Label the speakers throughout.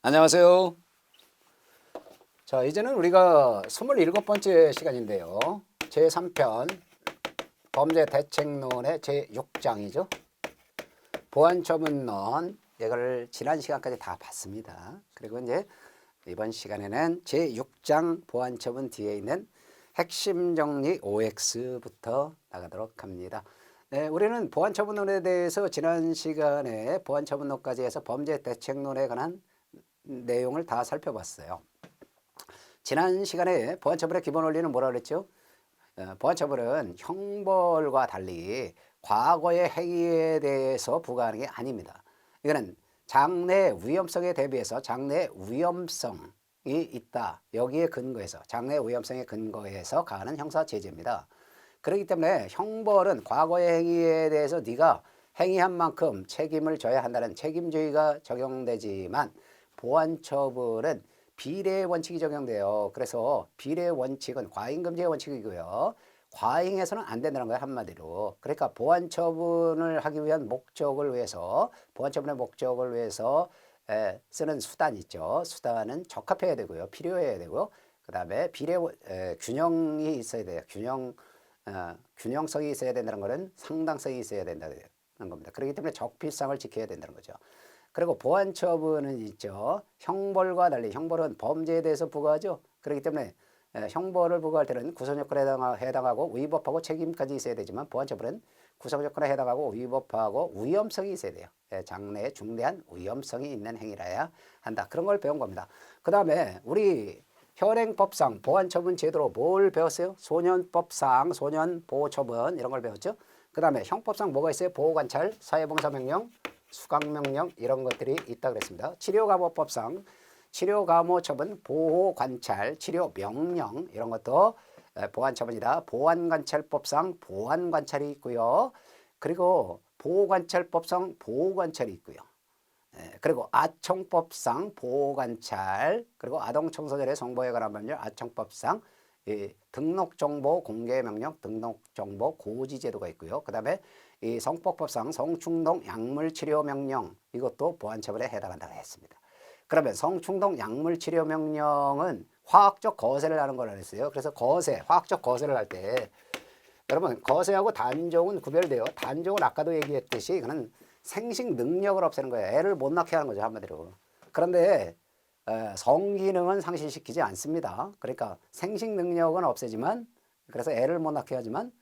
Speaker 1: 안녕하세요. 자, 이제는 우리가 27번째 시간인데요. 제3편 범죄대책론의 제6장이죠. 보안처분론, 이걸 지난 시간까지 다 봤습니다. 그리고 이제 이번 시간에는 제6장 보안처분 뒤에 있는 핵심 정리 OX부터 나가도록 합니다. 네, 우리는 보안처분론에 대해서 지난 시간에 보안처분론까지 해서 범죄대책론에 관한 내용을 다 살펴봤어요. 지난 시간에 보안처벌의 기본 원리는 뭐라고 그랬죠? 보안처벌은 형벌과 달리 과거의 행위에 대해서 부과하는 게 아닙니다. 이거는 장래 위험성에 대비해서 장래 위험성이 있다. 여기에 근거해서 장래 위험성에 근거해서 가하는 형사제재입니다. 그렇기 때문에 형벌은 과거의 행위에 대해서 네가 행위한 만큼 책임을 져야 한다는 책임주의가 적용되지만 보안처벌은 비례의 원칙이 적용돼요. 그래서 비례의 원칙은 과잉금지의 원칙이고요. 과잉해서는 안 된다는 거예요, 한마디로. 그러니까 보안처분을 하기 위한 목적을 위해서, 보안처분의 목적을 위해서 쓰는 수단 있죠. 수단은 적합해야 되고요. 필요해야 되고, 그 다음에 균형이 있어야 돼요. 균형성이 있어야 된다는 것은 상당성이 있어야 된다는 겁니다. 그렇기 때문에 적필성을 지켜야 된다는 거죠. 그리고 보안처분은 있죠. 형벌과 달리 형벌은 범죄에 대해서 부과하죠. 그렇기 때문에 형벌을 부과할 때는 구성요건에 해당하고 위법하고 책임까지 있어야 되지만 보안처분은 구성요건에 해당하고 위법하고 위험성이 있어야 돼요. 장래에 중대한 위험성이 있는 행위라야 한다. 그런 걸 배운 겁니다. 그 다음에 우리 현행법상 보안처분 제도로 뭘 배웠어요? 소년법상 소년보호처분 이런 걸 배웠죠. 그 다음에 형법상 뭐가 있어요? 보호관찰, 사회봉사명령, 수강명령 이런 것들이 있다 그랬습니다. 치료감호법상 치료감호처분, 보호관찰, 치료명령 이런 것도 보안처분이다. 보안관찰법상 보안관찰이 있고요. 그리고 보호관찰법상 보호관찰이 있고요. 그리고 아청법상 보호관찰, 그리고 아동청소년의 성보호에 관한 법률 아청법상 등록정보 공개명령, 등록정보 고지제도가 있고요. 그 다음에 이 성폭법상 성충동 약물치료명령 이것도 보안처벌에 해당한다고 했습니다. 그러면 성충동 약물치료명령은 화학적 거세를 하는 걸 했어요. 그래서 거세, 화학적 거세를 할 때 여러분 거세하고 단종은 구별돼요. 단종은 아까도 얘기했듯이 이거는 생식 능력을 없애는 거예요. 애를 못 낳게 하는 거죠, 한마디로. 그런데 성기능은 상실시키지 않습니다. 그러니까 생식 능력은 없애지만 그래서 애를 못 낳게 하지만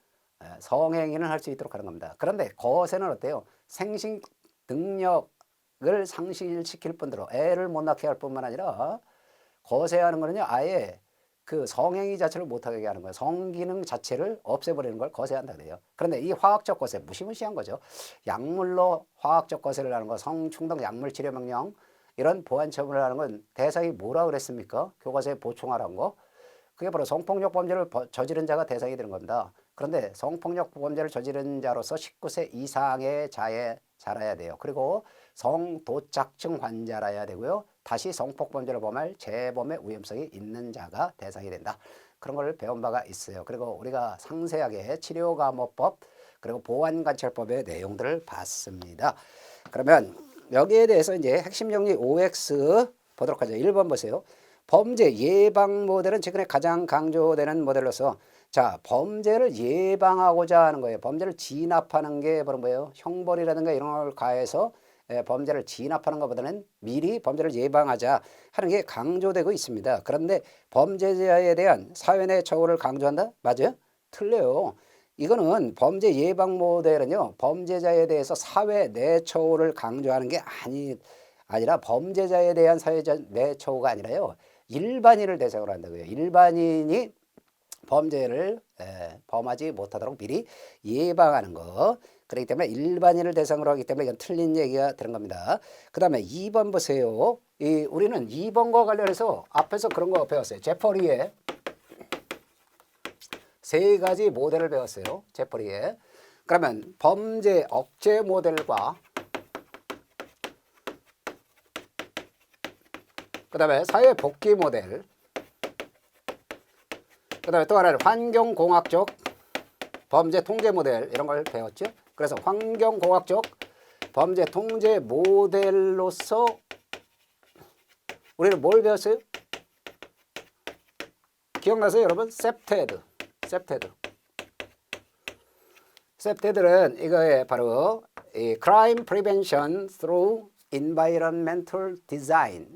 Speaker 1: 성행위는 할 수 있도록 하는 겁니다. 그런데 거세는 어때요? 생식 능력을 상실시킬 뿐더러 애를 못 낳게 할 뿐만 아니라 거세하는 거는요 아예 그 성행위 자체를 못하게 하는 거예요. 성기능 자체를 없애버리는 걸 거세한다 그래요. 그런데 이 화학적 거세 무시무시한 거죠. 약물로 화학적 거세를 하는 거, 성충동 약물치료명령 이런 보안처분을 하는 건 대상이 뭐라 그랬습니까? 교과서에 보충하라는 거. 그게 바로 성폭력 범죄를 저지른 자가 대상이 되는 겁니다. 그런데 성폭력 범죄를 저지른 자로서 19세 이상의 자에 자라야 돼요. 그리고 성도착증 환자라야 되고요. 다시 성폭범죄를 범할 재범의 위험성이 있는 자가 대상이 된다. 그런 걸 배운 바가 있어요. 그리고 우리가 상세하게 치료감호법 그리고 보안관찰법의 내용들을 봤습니다. 그러면 여기에 대해서 이제 핵심 정리 OX 보도록 하죠. 1번 보세요. 범죄 예방 모델은 최근에 가장 강조되는 모델로서 자 범죄를 예방하고자 하는 거예요. 범죄를 진압하는 게 바로 뭐예요? 형벌이라든가 이런 걸 가해서 범죄를 진압하는 것보다는 미리 범죄를 예방하자 하는 게 강조되고 있습니다. 그런데 범죄자에 대한 사회 내 처우를 강조한다? 맞아요? 틀려요. 이거는 범죄 예방 모델은요. 범죄자에 대해서 사회 내 처우를 강조하는 게 아니라 범죄자에 대한 사회적 내 처우가 아니라요. 일반인을 대상으로 한다고요. 일반인이 범죄를 범하지 못하도록 미리 예방하는 거. 그렇기 때문에 일반인을 대상으로 하기 때문에 이건 틀린 얘기가 되는 겁니다. 그 다음에 2번 보세요. 우리는 2번과 관련해서 앞에서 그런 거 배웠어요. 제퍼리의 세 가지 모델을 배웠어요. 제퍼리의. 그러면 범죄 억제 모델과 그 다음에 사회복귀 모델 그 다음에 또 하나는 환경공학적 범죄 통제 모델 이런 걸 배웠죠. 그래서 환경공학적 범죄 통제 모델로서 우리는 뭘 배웠어요? 기억나세요, 여러분? 셉테드. 셉테드는 이거에 바로 이 crime prevention through environmental design